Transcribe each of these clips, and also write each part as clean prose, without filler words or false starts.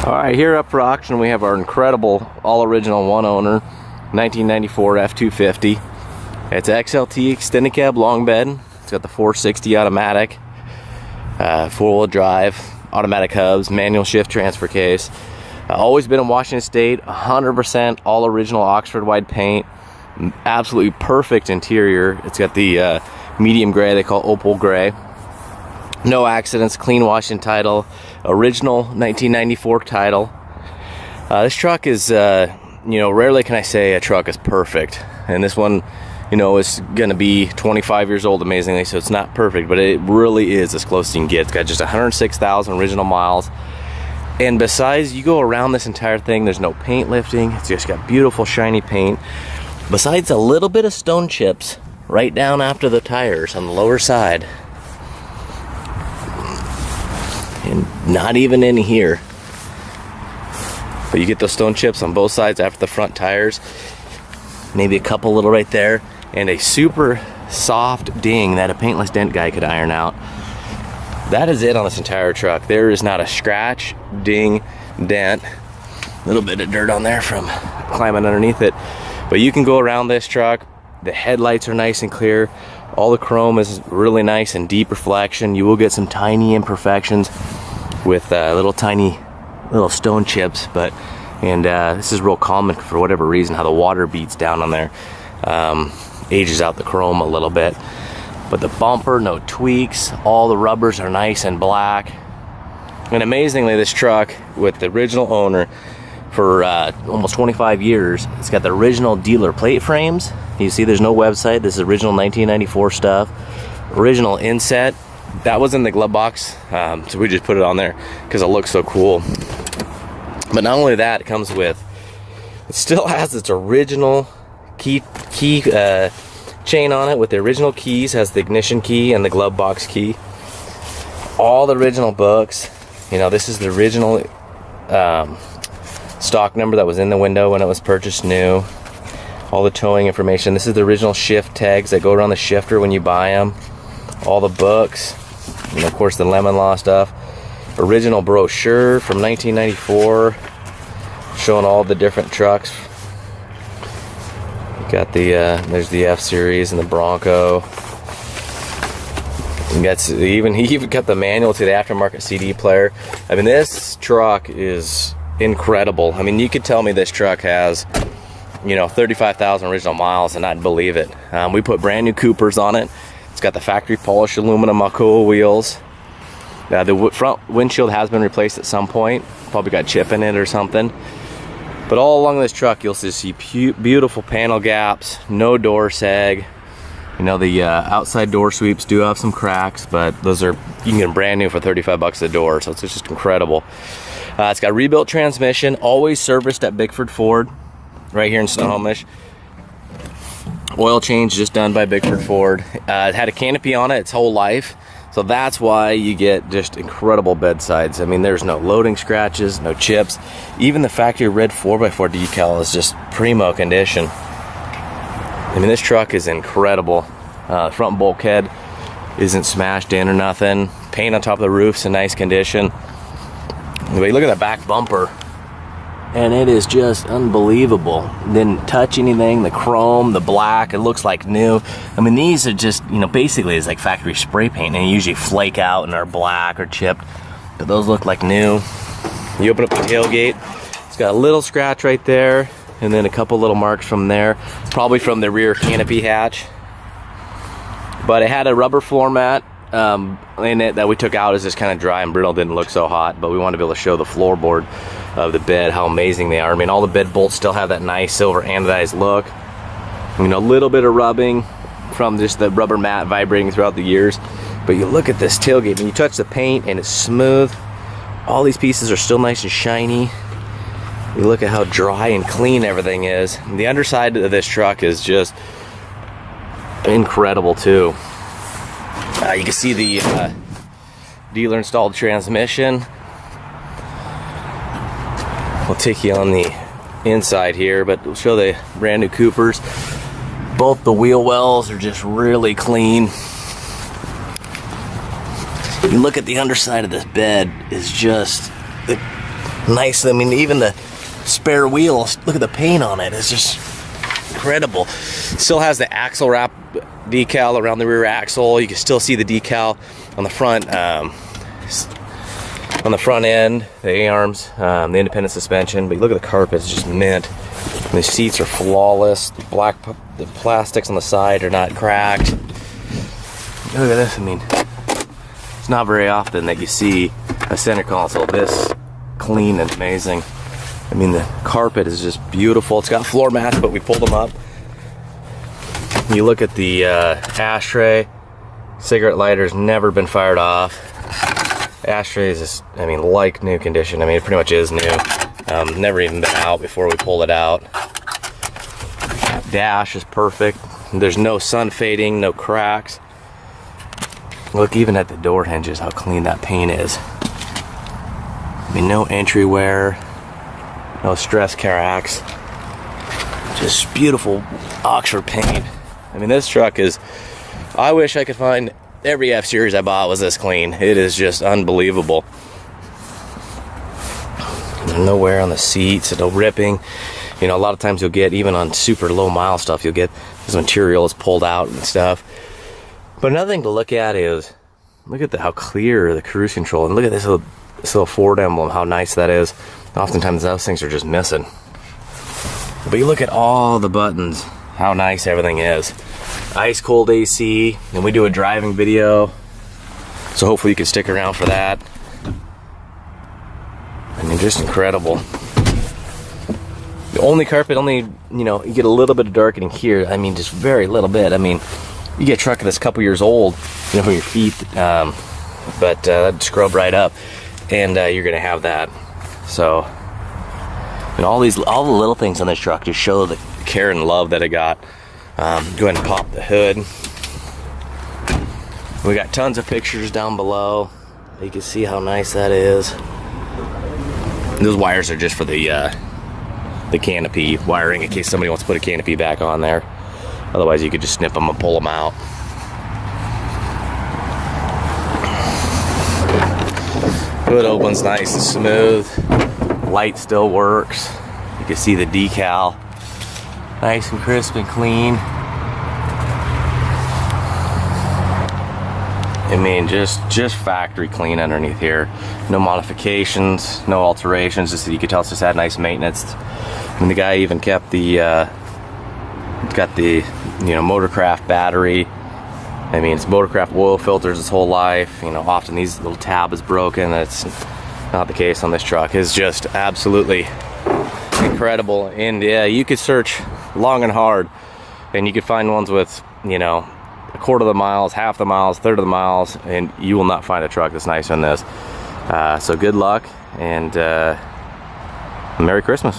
Alright, here up for auction we have our incredible all-original one-owner 1994 F250. It's XLT extended cab long bed. It's got the 460 automatic, four-wheel drive, automatic hubs, manual shift transfer case. Always been in Washington State, 100% all original Oxford white paint. Absolutely perfect interior. It's got the medium gray they call opal gray. No accidents, clean Washington title, original 1994 title. This truck is, rarely can I say a truck is perfect. And this one, is going to be 25 years old, amazingly, so it's not perfect, but it really is as close as you can get. It's got just 106,000 original miles. And besides, you go around this entire thing, there's no paint lifting. It's just got beautiful, shiny paint. Besides a little bit of stone chips right down after the tires on the lower side. And not even in here, but you get those stone chips on both sides after the front tires, maybe a couple little right there, and a super soft ding that a paintless dent guy could iron out. That is it on this entire truck. There is not a scratch, ding, dent, a little bit of dirt on there from climbing underneath it, but you can go around this truck. The headlights are nice and clear. All the chrome is really nice and deep reflection. You will get some tiny imperfections with tiny little stone chips, and this is real common for whatever reason, how the water beats down on there. Ages out the chrome a little bit. But the bumper, no tweaks. All the rubbers are nice and black. And amazingly, this truck with the original owner for almost 25 years, it's got the original dealer plate frames. You see there's no website. This is original 1994 stuff. Original inset. That was in the glove box, so we just put it on there because it looks so cool. But not only that, it comes with, it still has its original key chain on it with the original keys, has the ignition key and the glove box key. All the original books. This is the original stock number that was in the window when it was purchased new. All the towing information. This is the original shift tags that go around the shifter when you buy them. All the books, and of course the lemon law stuff. Original brochure from 1994 showing all the different trucks. You got the there's the F series and the Bronco. He even got the manual to the aftermarket CD player. I mean, this truck is incredible. I mean, you could tell me this truck has 35,000 original miles and I'd believe it. We put brand new Coopers on it. It's got the factory polished aluminum Alcoa wheels. The front windshield has been replaced at some point. Probably got chip in it or something. But all along this truck, you'll just see beautiful panel gaps, no door sag. The outside door sweeps do have some cracks, but those are, you can get them brand new for 35 bucks a door, so it's just incredible. It's got rebuilt transmission, always serviced at Bickford Ford, right here in Snohomish. Oil change just done by Bickford Ford. It had a canopy on it its whole life, so that's why you get just incredible bedsides. I mean, there's no loading scratches, no chips. Even the factory red 4x4 decal is just primo condition. I mean, this truck is incredible. Front bulkhead isn't smashed in or nothing. Paint on top of the roof's in nice condition. Anyway, look at the back bumper. And it is just unbelievable. Didn't touch anything. The chrome, the black, it looks like new. I mean, these are just, basically it's like factory spray paint, and they usually flake out and are black or chipped. But those look like new. You open up the tailgate, it's got a little scratch right there, and then a couple little marks from there, probably from the rear canopy hatch. But it had a rubber floor mat in it that we took out. Is just kind of dry and brittle, didn't look so hot, but we wanted to be able to show the floorboard of the bed, how amazing they are. I mean, all the bed bolts still have that nice silver anodized look. A little bit of rubbing from just the rubber mat vibrating throughout the years. But you look at this tailgate and you touch the paint and it's smooth. All these pieces are still nice and shiny. You look at how dry and clean everything is. And the underside of this truck is just incredible too. You can see the dealer installed transmission. We'll take you on the inside here, but we'll show the brand new Coopers. Both the wheel wells are just really clean. You look at the underside of this bed, is just nice. I mean, even the spare wheel, look at the paint on it. It's just incredible. Still has the axle wrap decal around the rear axle. You can still see the decal on the front end, the A-arms, the independent suspension. But look at the carpet, it's just mint. And the seats are flawless. The plastics on the side are not cracked. Look at this. I mean, it's not very often that you see a center console this clean and amazing. I mean, the carpet is just beautiful. It's got floor mats, but we pulled them up. You look at the ashtray. Cigarette lighter's never been fired off. Ashtray is just, I mean, like new condition. I mean, it pretty much is new. Never even been out before we pulled it out. Dash is perfect. There's no sun fading, no cracks. Look even at the door hinges, how clean that paint is. I mean, no entry wear, no stress cracks. Just beautiful Oxford paint. I mean, this truck is, I wish I could find every F-Series I bought was this clean. It is just unbelievable. No wear on the seats, no ripping. You know, a lot of times you'll get, even on super low mile stuff, you'll get this material is pulled out and stuff. But another thing to look at is, look at how clear the cruise control, and look at this little Ford emblem, how nice that is. Oftentimes those things are just missing. But you look at all the buttons, how nice everything is. Ice cold AC, and we do a driving video, so hopefully you can stick around for that. I mean, just incredible. The only carpet, you know, you get a little bit of darkening here. I mean, just very little bit. I mean, you get a truck that's a couple years old, you know, from your feet, but that'd scrub right up, and you're gonna have that. So, and all the little things on this truck just show the care and love that it got. Go ahead and pop the hood. We got tons of pictures down below. You can see how nice that is. Those wires are just for the canopy wiring in case somebody wants to put a canopy back on there. Otherwise, you could just snip them and pull them out. Hood opens nice and smooth. Light still works. You can see the decal. Nice and crisp and clean. I mean, just factory clean underneath here. No modifications, no alterations. Just you can tell it's just had nice maintenance. And the guy even kept the got the Motorcraft battery. I mean, it's Motorcraft oil filters its whole life. You know, often these little tab is broken. That's not the case on this truck. It's just absolutely incredible. And yeah, you could search long and hard, and you could find ones with, you know, a quarter of the miles, half the miles, third of the miles, and you will not find a truck that's nicer than this. So good luck, and Merry Christmas.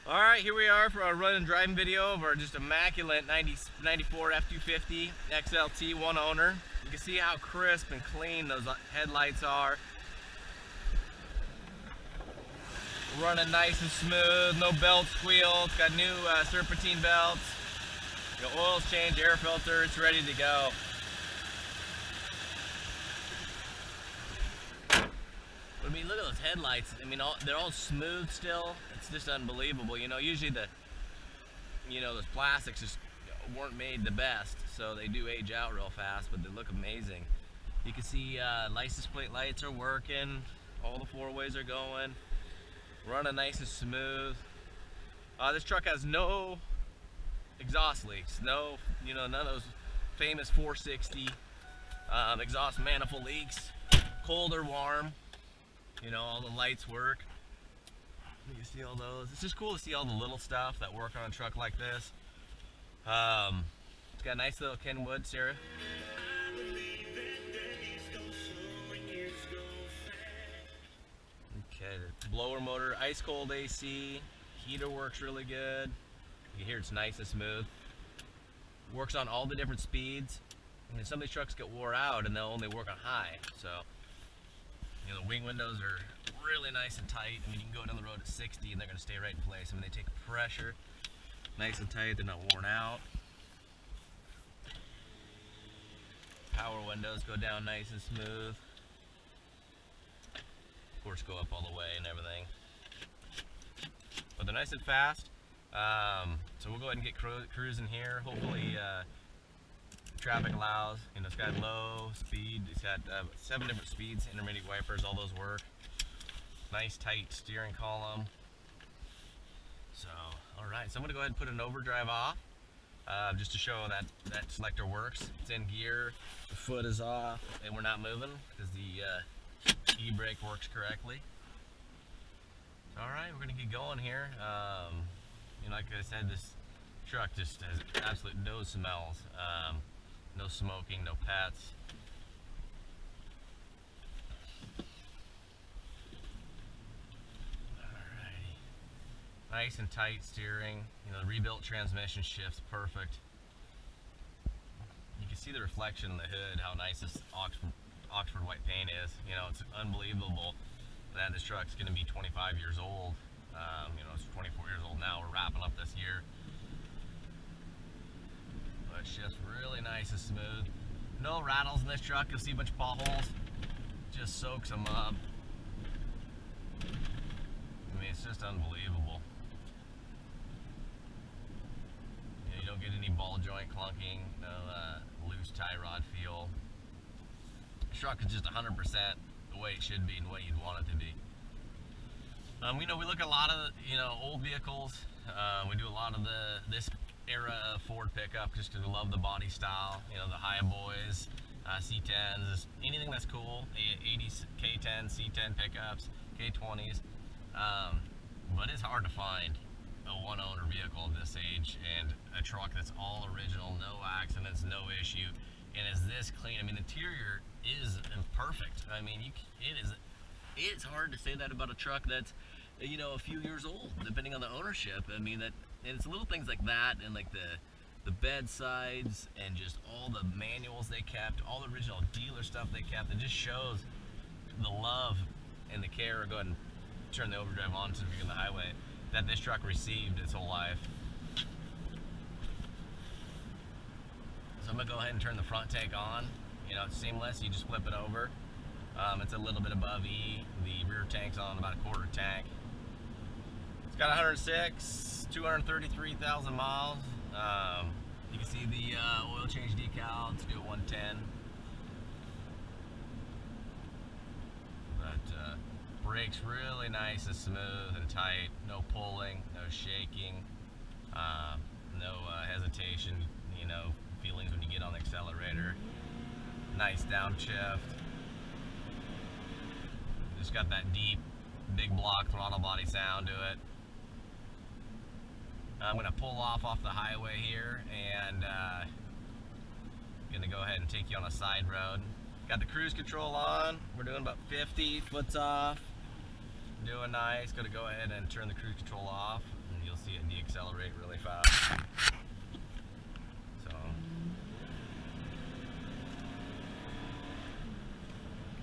All right, here we are for our run and driving video of our just immaculate 94 F250 XLT, one owner. You can see how crisp and clean those headlights are. Running nice and smooth, no belt squeal. It's got new serpentine belts. The oil's changed, air filter, it's ready to go. But I mean, look at those headlights. I mean, they're all smooth still. It's just unbelievable. You know, usually those plastics just weren't made the best, so they do age out real fast, but they look amazing. You can see license plate lights are working. All the four-ways are going. Running nice and smooth. This truck has no exhaust leaks, none of those famous 460 exhaust manifold leaks. Cold or warm, you know, all the lights work. You can see all those. It's just cool to see all the little stuff that work on a truck like this. It's got a nice little Kenwood, Sarah. Okay, the blower motor, ice cold AC, heater works really good. You hear it's nice and smooth. Works on all the different speeds. And some of these trucks get wore out and they'll only work on high. So, you know, the wing windows are really nice and tight. I mean, you can go down the road at 60 and they're going to stay right in place. I mean, they take pressure, nice and tight. They're not worn out. Power windows go down nice and smooth. of course, go up all the way and everything. But they're nice and fast. So we'll go ahead and get cruising here. Hopefully traffic allows. You know, it's got low speed. It's got 7 different speeds, intermediate wipers, all those work. Nice tight steering column. So, all right, so I'm gonna go ahead and put an overdrive off just to show that that selector works. It's in gear, the foot is off, and we're not moving because the e-brake works correctly. All right, we're gonna get going here. You know, like I said, this truck just has absolute no smells, no smoking, no pets. Alrighty, nice and tight steering. You know, the rebuilt transmission shifts perfect. You can see the reflection in the hood, how nice this Oxford white paint is. You know, it's unbelievable that this truck's going to be 25 years old. You know, it's 24 years old now. We're wrapping up this year. But it's just really nice and smooth. No rattles in this truck. You'll see a bunch of potholes. Just soaks them up. I mean, it's just unbelievable. You know, you don't get any ball joint clunking, no loose tie rod feel. This truck is just 100% the way it should be and the way you'd want it to be. You know, we look at a lot of, you know, old vehicles. We do a lot of this era of Ford pickup just because we love the body style. You know, the Hiaboys, C10s, anything that's cool. 80s, K10, C10 pickups, K20s. But it's hard to find a one-owner vehicle of this age and a truck that's all original, no accidents, no issue, and is this clean. I mean, the interior is perfect. I mean, it's hard to say that about a truck that's, you know, a few years old, depending on the ownership. I mean, and it's little things like that, and like the bedsides, and just all the manuals they kept, all the original dealer stuff they kept. It just shows the love and the care. Go ahead and turn the overdrive on so you're on the highway, that this truck received its whole life. So I'm gonna go ahead and turn the front tank on. You know, it's seamless. You just flip it over. It's a little bit above E. The rear tank's on about a quarter tank. It's got 233,000 miles. You can see the oil change decal. Let's do it 110. But brakes really nice and smooth and tight. No pulling, no shaking, no hesitation. You know, feelings when you get on the accelerator. Nice downshift. Just got that deep, big block throttle body sound to it. I'm gonna pull off the highway here and gonna go ahead and take you on a side road. Got the cruise control on. We're doing about 50, foot's off. Doing nice. Gonna go ahead and turn the cruise control off, and you'll see it deaccelerate really fast. So,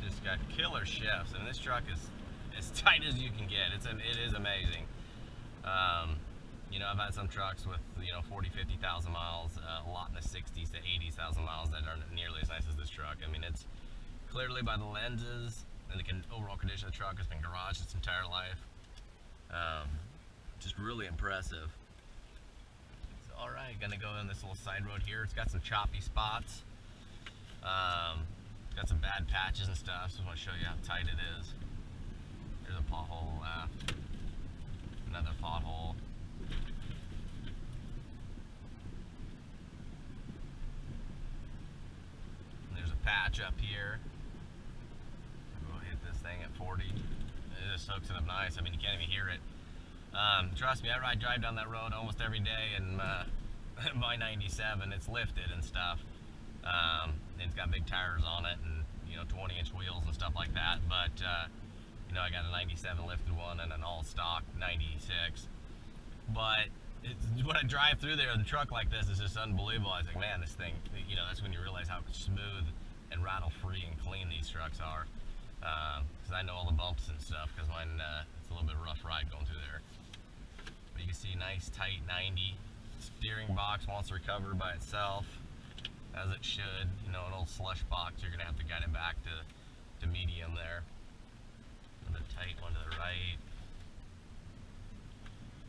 just got killer shifts, and this truck is as tight as you can get. It is amazing. You know, I've had some trucks with, you know, 40, 50,000 miles, a lot in the 60s to 80,000 miles that aren't nearly as nice as this truck. I mean, it's clearly by the lenses and the overall condition of the truck. Has been garaged its entire life. Just really impressive. So, all right, gonna go on this little side road here. It's got some choppy spots. Got some bad patches and stuff, so I want to show you how tight it is. There's a pothole left. Another pothole. And there's a patch up here. We'll hit this thing at 40. It just soaks it up nice. I mean, you can't even hear it. Trust me, I drive down that road almost every day, and my 97, it's lifted and stuff. It's got big tires on it, and, you know, 20-inch wheels and stuff like that. But you know, I got a 97 lifted one and an all-stock 96. But when I drive through there, the truck like this is just unbelievable. I was like, man, this thing, you know, that's when you realize how smooth and rattle-free and clean these trucks are. Because I know all the bumps and stuff, because mine, it's a little bit of a rough ride going through there. But you can see nice, tight 90. Steering box wants to recover by itself, as it should. You know, an old slush box, you're going to have to guide it back to medium there. Another tight one to the right.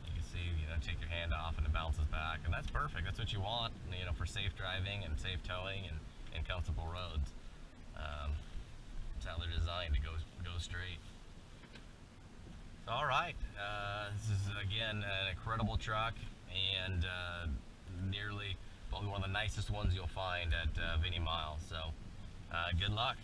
You can see, you know, take your hand off and it bounces back, and that's perfect. That's what you want, you know, for safe driving and safe towing and comfortable roads. That's how they're designed to go straight. All right, this is again an incredible truck, and nearly probably one of the nicest ones you'll find at Vinnie Miles. So good luck.